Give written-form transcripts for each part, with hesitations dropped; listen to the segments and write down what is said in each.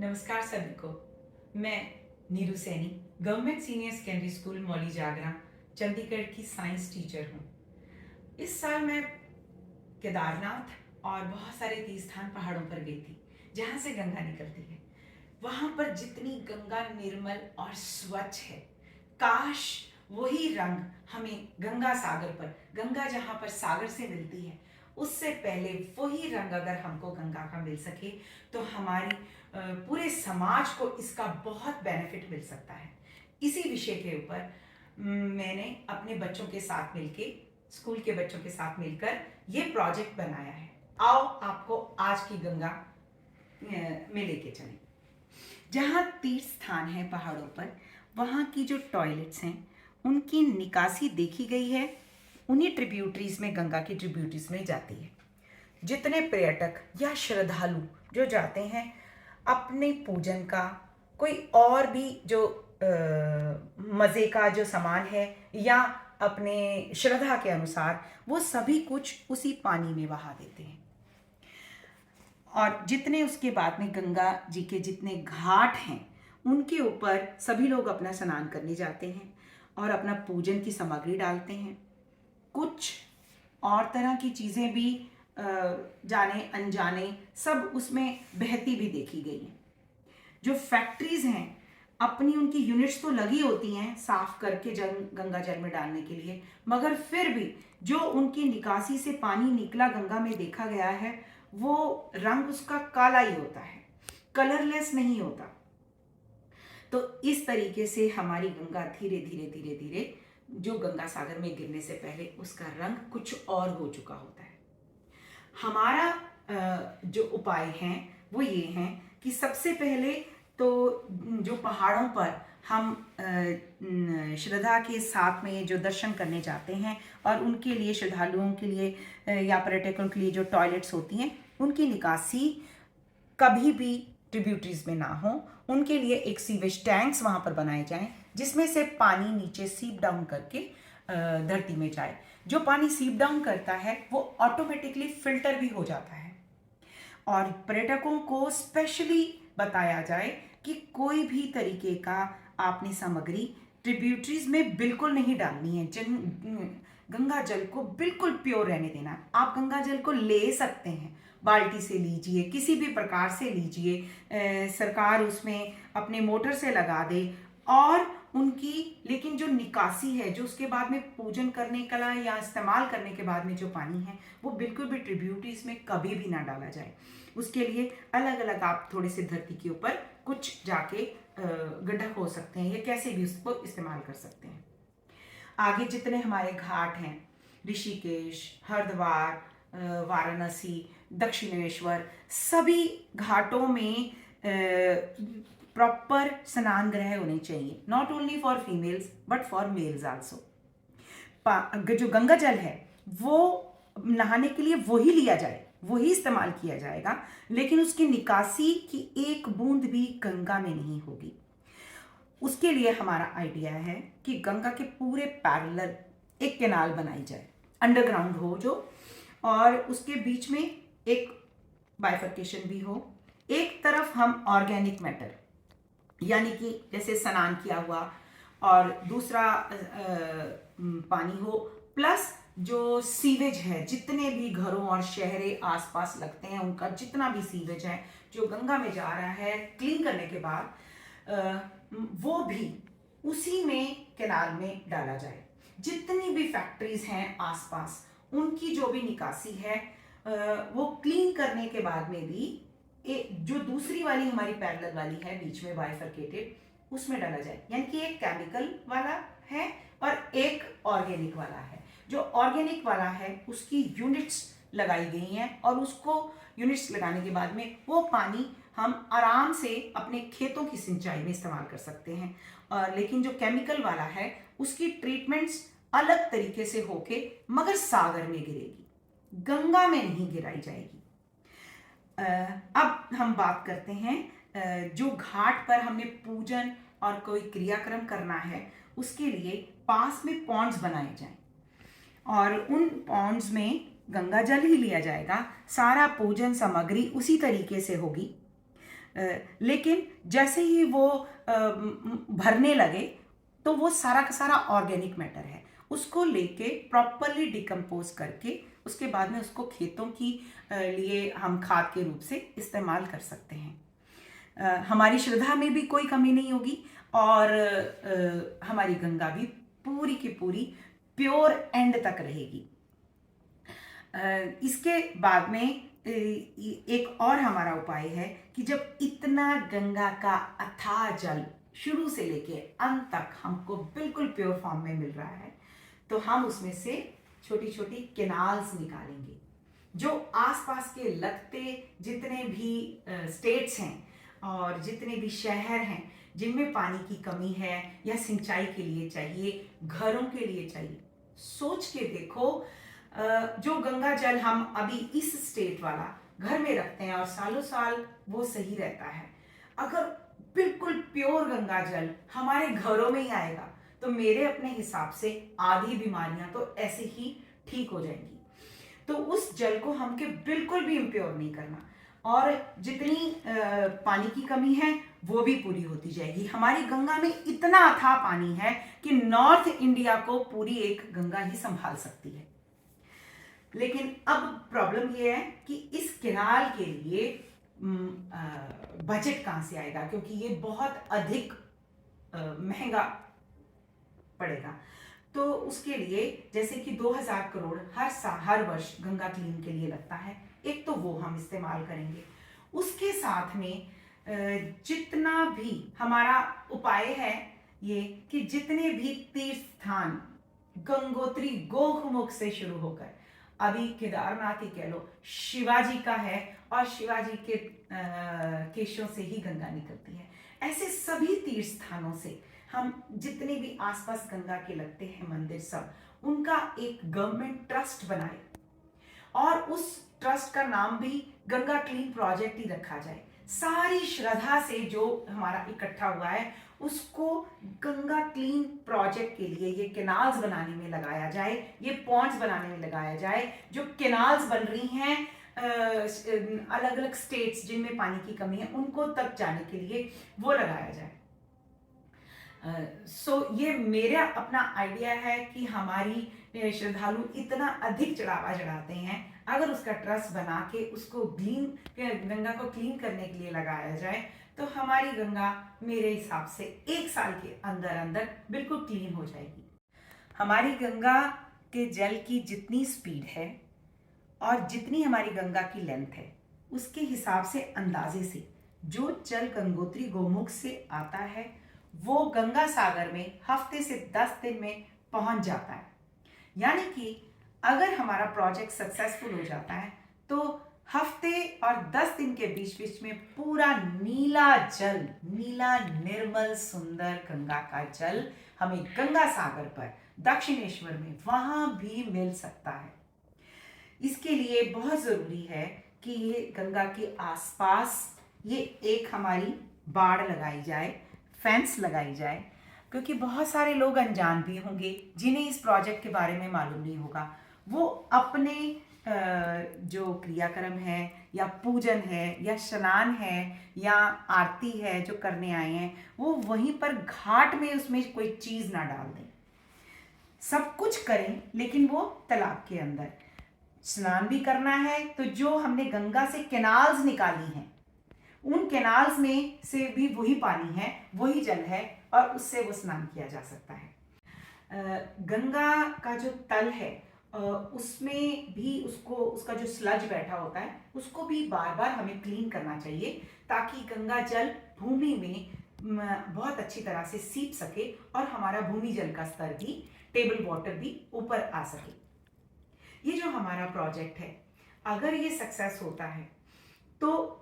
नमस्कार सभी को। मैं Neeru Saini government senior secondary school Mauli Jagran Chandigarh की साइंस टीचर हूँ। इस साल मैं केदारनाथ और बहुत सारे तीर्थ स्थान पहाड़ों पर गई थी जहाँ से गंगा निकलती है। वहाँ पर जितनी गंगा निर्मल और स्वच्छ है, काश वही रंग हमें गंगा सागर पर, गंगा जहाँ पर सागर से मिलती है, उससे पहले वही रंग अगर हमको गंगा का मिल सके तो हमारी पूरे समाज को इसका बहुत बेनिफिट मिल सकता है। इसी विषय के ऊपर मैंने अपने बच्चों के साथ मिलके, स्कूल के बच्चों के साथ मिलकर ये प्रोजेक्ट बनाया है। आओ आपको आज की गंगा में लेके चलें। जहाँ तीर्थ स्थान है पहाड़ों पर, वहाँ की जो टॉयलेट्स हैं उनकी निकासी देखी गई है। उन्हीं ट्रिब्यूटरीज में, गंगा की ट्रिब्यूटरीज में जाती है। जितने पर्यटक या श्रद्धालु जो जाते हैं अपने पूजन का, कोई और भी जो मज़े का जो सामान है या अपने श्रद्धा के अनुसार, वो सभी कुछ उसी पानी में बहा देते हैं। और जितने उसके बाद में गंगा जी के जितने घाट हैं उनके ऊपर सभी लोग अपना स्नान करने जाते हैं और अपना पूजन की सामग्री डालते हैं। कुछ और तरह की चीज़ें भी जाने अनजाने सब उसमें बहती भी देखी गई हैं। जो फैक्ट्रीज हैं अपनी उनकी यूनिट्स तो लगी होती हैं साफ करके गंगा जल में डालने के लिए, मगर फिर भी जो उनकी निकासी से पानी निकला गंगा में देखा गया है वो रंग उसका काला ही होता है, कलरलेस नहीं होता। तो इस तरीके से हमारी गंगा धीरे धीरे धीरे धीरे जो गंगा सागर में गिरने से पहले उसका रंग कुछ और हो चुका होता है। हमारा जो उपाय हैं वो ये हैं कि सबसे पहले तो जो पहाड़ों पर हम श्रद्धा के साथ में जो दर्शन करने जाते हैं और उनके लिए, श्रद्धालुओं के लिए या पर्यटकों के लिए जो टॉयलेट्स होती हैं उनकी निकासी कभी भी ट्रिब्यूटरीज में ना हो। उनके लिए एक सीवेज टैंक्स वहाँ पर बनाए जाएं जिसमें से पानी नीचे सीप डाउन करके धरती में जाए। जो पानी सीप डाउन करता है वो ऑटोमेटिकली फिल्टर भी हो जाता है। और पर्यटकों को स्पेशली बताया जाए कि कोई भी तरीके का आपने सामग्री ट्रिब्यूटरीज में बिल्कुल नहीं डालनी है। गंगा जल को बिल्कुल प्योर रहने देना। आप गंगा जल को ले सकते हैं, बाल्टी से लीजिए, किसी भी प्रकार से लीजिए, सरकार उसमें अपने मोटर से लगा दे और उनकी, लेकिन जो निकासी है, जो उसके बाद में पूजन करने का या इस्तेमाल करने के बाद में जो पानी है वो बिल्कुल भी ट्रिब्यूटरीज में कभी भी ना डाला जाए। उसके लिए अलग अलग आप थोड़े से धरती के ऊपर कुछ जाके गड्ढा हो सकते हैं या कैसे भी उसको इस्तेमाल कर सकते हैं। आगे जितने हमारे घाट हैं, ऋषिकेश, हरिद्वार, वाराणसी, दक्षिणेश्वर, सभी घाटों में प्रॉपर स्नान गृह होने चाहिए, not only for females but for mails also. जो गंगा जल है वो नहाने के लिए वही लिया जाए, वही इस्तेमाल किया जाएगा, लेकिन उसकी निकासी की एक बूंद भी गंगा में नहीं होगी। उसके लिए हमारा आइडिया है कि गंगा के पूरे पैरेलल एक कैनाल बनाई जाए, अंडरग्राउंड हो जो, और उसके बीच में एक बाइफर्केशन भी हो। एक तरफ हम ऑर्गेनिक मैटर यानी कि जैसे स्नान किया हुआ और दूसरा पानी हो, प्लस जो सीवेज है, जितने भी घरों और शहरे आसपास लगते हैं उनका जितना भी सीवेज है जो गंगा में जा रहा है, क्लीन करने के बाद वो भी उसी में कैनाल में डाला जाए। जितनी भी फैक्ट्रीज हैं आसपास उनकी जो भी निकासी है वो क्लीन करने के बाद में भी जो दूसरी वाली हमारी पैरेलल वाली है बीच में बाइफरकेटेड, उसमें डाला जाए। यानी कि एक केमिकल वाला है और एक ऑर्गेनिक वाला है। जो ऑर्गेनिक वाला है उसकी यूनिट्स लगाई गई हैं और उसको यूनिट्स लगाने के बाद में वो पानी हम आराम से अपने खेतों की सिंचाई में इस्तेमाल कर सकते हैं। लेकिन जो केमिकल वाला है उसकी ट्रीटमेंट्स अलग तरीके से होके मगर सागर में गिरेगी, गंगा में नहीं गिराई जाएगी। अब हम बात करते हैं जो घाट पर हमने पूजन और कोई क्रियाक्रम करना है उसके लिए पास में पॉन्ड्स बनाए जाएं और उन पॉन्ड्स में गंगा जल ही लिया जाएगा। सारा पूजन सामग्री उसी तरीके से होगी। लेकिन जैसे ही वो भरने लगे तो वो सारा का सारा ऑर्गेनिक मैटर है, उसको लेके प्रॉपरली डिकम्पोज करके उसके बाद में उसको खेतों की लिए हम खाद के रूप से इस्तेमाल कर सकते हैं। हमारी श्रद्धा में भी कोई कमी नहीं होगी और हमारी गंगा भी पूरी की पूरी प्योर एंड तक रहेगी। इसके बाद में एक और हमारा उपाय है कि जब इतना गंगा का अथाह जल शुरू से लेके अंत तक हमको बिल्कुल प्योर फॉर्म में मिल रहा है, तो हम उसमें से छोटी छोटी केनाल्स निकालेंगे। जो आसपास के लगते जितने भी स्टेट्स हैं और जितने भी शहर हैं जिनमें पानी की कमी है या सिंचाई के लिए चाहिए, घरों के लिए चाहिए, सोच के देखो जो गंगा जल हम अभी इस स्टेट वाला घर में रखते हैं और सालों साल वो सही रहता है, अगर बिल्कुल प्योर गंगा जल हमारे घरों में ही आएगा तो मेरे अपने हिसाब से आधी बीमारियां तो ऐसे ही ठीक हो जाएंगी। तो उस जल को हमके बिल्कुल भी इम्प्योर नहीं करना और जितनी पानी की कमी है वो भी पूरी होती जाएगी। हमारी गंगा में इतना अथाह पानी है कि नॉर्थ इंडिया को पूरी एक गंगा ही संभाल सकती है। लेकिन अब प्रॉब्लम ये है कि इस केनाल के लिए बजट कहाँ से आएगा, क्योंकि ये बहुत अधिक महंगा पड़ेगा। तो उसके लिए जैसे कि 2000 करोड़ हर वर्ष गंगा क्लीन के लिए लगता है, एक तो वो हम इस्तेमाल करेंगे। उसके साथ में जितना भी हमारा उपाय है ये कि जितने भी तीर्थ स्थान गंगोत्री गोमुख से शुरू होकर अभी केदारनाथ ही कह लो शिवाजी का है और शिवाजी के केशों से ही गंगा निकलती है, ऐसे सभी तीर्थ स्थानों से हम जितने भी आसपास गंगा के लगते हैं मंदिर सब, उनका एक गवर्नमेंट ट्रस्ट बनाए और उस ट्रस्ट का नाम भी गंगा क्लीन प्रोजेक्ट ही रखा जाए। सारी श्रद्धा से जो हमारा इकट्ठा हुआ है उसको गंगा क्लीन प्रोजेक्ट के लिए ये केनाल्स बनाने में लगाया जाए, ये पॉन्ड्स बनाने में लगाया जाए। जो केनाल्स बन रही हैं अलग अलग स्टेट्स जिनमें पानी की कमी है उनको तक जाने के लिए वो लगाया जाए। ये मेरा अपना आइडिया है कि हमारी श्रद्धालु इतना अधिक चढ़ावा चढ़ाते हैं, अगर उसका ट्रस्ट बना के उसको गंगा को क्लीन करने के लिए लगाया जाए तो हमारी गंगा मेरे हिसाब से 1 साल के अंदर अंदर बिल्कुल क्लीन हो जाएगी। हमारी गंगा के जल की जितनी स्पीड है और जितनी हमारी गंगा की लेंथ है उसके हिसाब से अंदाजे से जो जल गंगोत्री गोमुख से आता है वो गंगा सागर में हफ्ते से 10 दिन में पहुंच जाता है। यानी कि अगर हमारा प्रोजेक्ट सक्सेसफुल हो जाता है तो हफ्ते और 10 दिन के बीच बीच में पूरा नीला जल, नीला निर्मल सुंदर गंगा का जल हमें गंगा सागर पर दक्षिणेश्वर में वहां भी मिल सकता है। इसके लिए बहुत जरूरी है कि ये गंगा के आसपास ये एक हमारी बाड़ लगाई जाए, फेंस लगाई जाए, क्योंकि बहुत सारे लोग अनजान भी होंगे जिन्हें इस प्रोजेक्ट के बारे में मालूम नहीं होगा। वो अपने जो क्रियाक्रम है या पूजन है या स्नान है या आरती है जो करने आए हैं वो वहीं पर घाट में उसमें कोई चीज़ ना डाल दें। सब कुछ करें लेकिन वो तालाब के अंदर। स्नान भी करना है तो जो हमने गंगा से केनाल्स निकाली हैं उन केनाल्स में से भी वही पानी है, वही जल है और उससे वो स्नान किया जा सकता है। गंगा का जो तल है उसमें भी उसका जो स्लज बैठा होता है उसको भी बार बार हमें क्लीन करना चाहिए ताकि गंगा जल भूमि में बहुत अच्छी तरह से सीप सके और हमारा भूमि जल का स्तर भी, टेबल वाटर भी ऊपर आ सके। ये जो हमारा प्रोजेक्ट है अगर ये सक्सेस होता है तो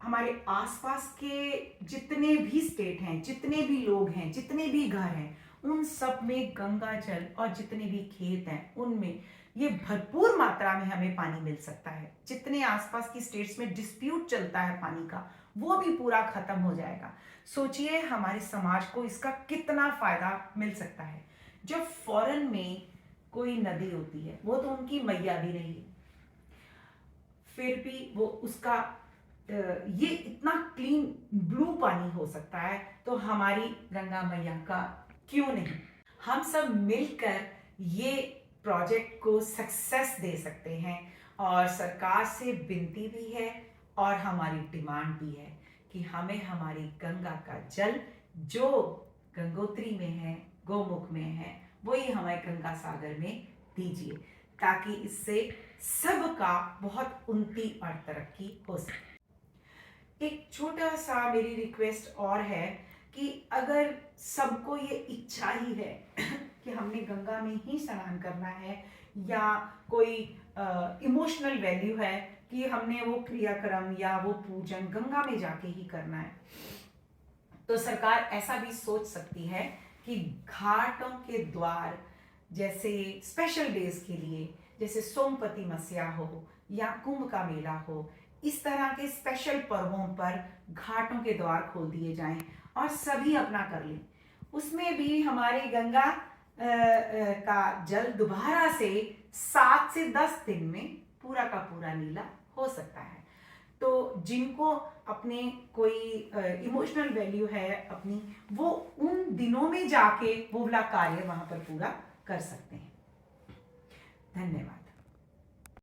हमारे आसपास के जितने भी स्टेट हैं, जितने भी लोग हैं, जितने भी घर हैं, उन सब में गंगा जल और जितने भी खेत हैं उनमें ये भरपूर मात्रा में हमें पानी मिल सकता है। जितने आसपास की स्टेट्स में डिस्प्यूट चलता है पानी का वो भी पूरा खत्म हो जाएगा। सोचिए हमारे समाज को इसका कितना फायदा मिल सकता है। जब फॉरेन में कोई नदी होती है वो तो उनकी मैया भी नहीं, फिर भी वो उसका ये इतना क्लीन ब्लू पानी हो सकता है, तो हमारी गंगा मैया का क्यों नहीं। हम सब मिलकर ये प्रोजेक्ट को सक्सेस दे सकते हैं, और सरकार से विनती भी है और हमारी डिमांड भी है कि हमें हमारी गंगा का जल जो गंगोत्री में है, गोमुख में है, वही हमारे गंगा सागर में दीजिए, ताकि इससे सबका बहुत उन्नति और तरक्की हो सके। एक छोटा सा मेरी रिक्वेस्ट और है कि अगर सबको ये इच्छा ही है कि हमने गंगा में ही स्नान करना है, या कोई इमोशनल वैल्यू है कि हमने वो क्रियाक्रम या वो पूजन गंगा में जाके ही करना है, तो सरकार ऐसा भी सोच सकती है कि घाटों के द्वार, जैसे स्पेशल डेज के लिए, जैसे सोमपति मस्या हो या कुंभ का मेला हो, इस तरह के स्पेशल पर्वों पर घाटों के द्वार खोल दिए जाएं और सभी अपना कर लें। उसमें भी हमारे गंगा का जल दोबारा से 7 से 10 दिन में पूरा का पूरा नीला हो सकता है। तो जिनको अपने कोई इमोशनल वैल्यू है अपनी, वो उन दिनों में जाके वो वाला कार्य वहां पर पूरा कर सकते हैं। धन्यवाद।